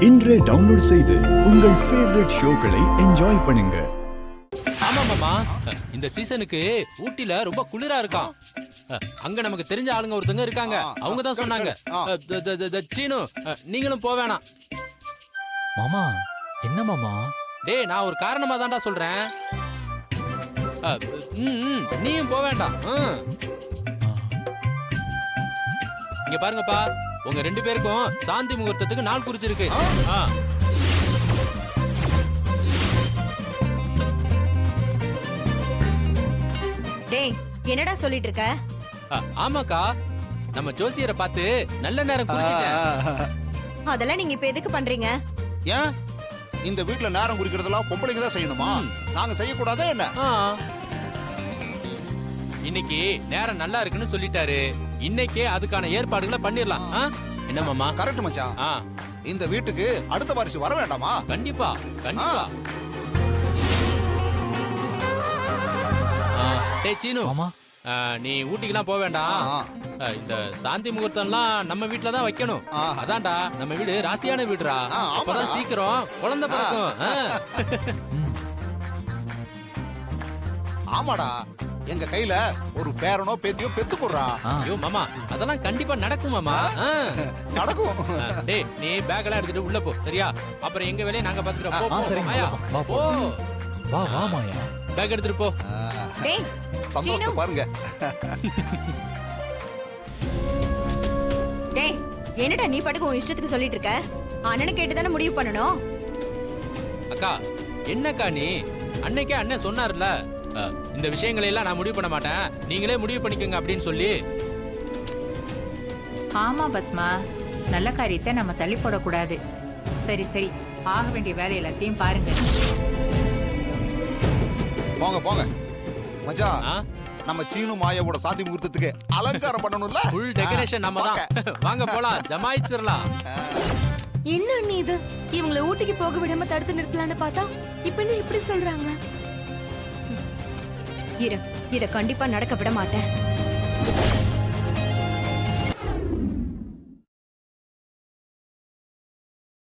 இன்றே டவுன்லோட் செய்து உங்கள் ஃபேவரட் ஷோக்களை என்ஜாய் பண்ணுங்க. ஆமா மாமா, இந்த சீசனுக்கு ஊட்டில ரொம்ப குளிரா இருக்காம். அங்க நமக்கு தெரிஞ்ச ஆளுங்க ஒருத்தங்க இருக்காங்க, அவங்க தான் சொன்னாங்க. சீனு, நீங்களும் போக வேணாம். மாமா என்ன மாமா? டேய், நான் ஒரு காரணமா தான்டா சொல்றேன். நீயும் போக வேண்டாம். இங்க பாருங்கப்பா, உங்க 2 பேருக்கும் சாந்தி முகூர்த்தத்துக்கு நாள் குறிச்சிருக்கு. டேய், என்னடா சொல்லிட்டு இருக்க? ஆமாக்கா, நம்ம ஜோசியரை பார்த்து நல்ல நேரம் குறிச்சிட்டேன். அதெல்லாம் நீங்க இப்ப எதுக்கு பண்றீங்க? ஏன் இந்த வீட்ல நேரம் குறிக்கிறதெல்லாம் பொம்பளைங்க தான் செய்யணுமா? நாங்க செய்யக்கூடாதா என்ன? இன்னைக்கு நேரம் நல்லா இருக்குன்னு சொல்லிட்டாரு. இன்னைக்கே அதுக்கான ஏற்பாடுகளை பண்ணிரலாம். என்ன மாமா? கரெக்ட் மச்சான். இந்த வீட்டுக்கு அடுத்த வாரிசு வர வேண்டாமா? கண்டிப்பா கண்டிப்பா. டேய் சீனு, நீ ஊட்டிக்கெல்லாம் போக வேண்டாம். இந்த சாந்தி முகூர்த்தம்லாம் நம்ம வீட்டுல தான் வைக்கணும். அதான்டா, நம்ம வீடு ராசியான வீடுடா. அப்பதான் சீக்கிரம் குழந்தை பிறக்கும். ஆமாடா, எங்க கையில ஒரு பேரனோ பேத்தியோ பெத்து போடுறா. ஐயோ மாமா, அதெல்லாம் கண்டிப்பா நடக்கும் மாமா. நடக்கும். டேய், நீ பேக் எல்லாம் எடுத்துட்டு உள்ள போ, சரியா? அப்புறம் எங்க வேலையை நாங்க பாத்துக்கிறோம். போ. வா வா மாயா, பேக் எடுத்துட்டு போ. டேய் சந்தோஷத்தை பாருங்க. டேய், என்னடா நீ பாட்டுக்கு உன் இஷ்டத்துக்கு சொல்லிட்டு இருக்க? அண்ணனை கேட்டு தானே முடிவு பண்ணணும். அக்கா, என்னக்கா நீ? அன்னைக்கே அண்ணன் சொன்னார்ல, இந்த விஷயங்களை எல்லாம் நான் முடிவு பண்ண மாட்டேன், நீங்களே முடிவு பண்ணிக்கோங்க அப்படின்னு சொல்லி. ஆமா பத்மா, நல்ல காரியத்தை நம்ம தள்ளி போடக்கூடாது. சரி சரி, ஆக வேண்டிய வேலை எல்லாத்தையும் பாருங்க. போங்க போங்க மச்சான், நம்ம சீனு மாயாவோட சாந்தி முகூர்த்தத்துக்கு அலங்காரம் பண்ணணும்ல. ஃபுல் டெக்கரேஷன் நம்ம தான். வாங்க போலாம், ஜமாயிச்சிரலாம். என்ன அண்ணி இது? இவங்களை ஊட்டிக்கு போக விடாம தடுத்து நிறுத்தலான்னு பார்த்தா இப்ப என்ன இப்படி சொல்றாங்க? இத கண்டிப்பா நடக்க விட மாட்டேன்.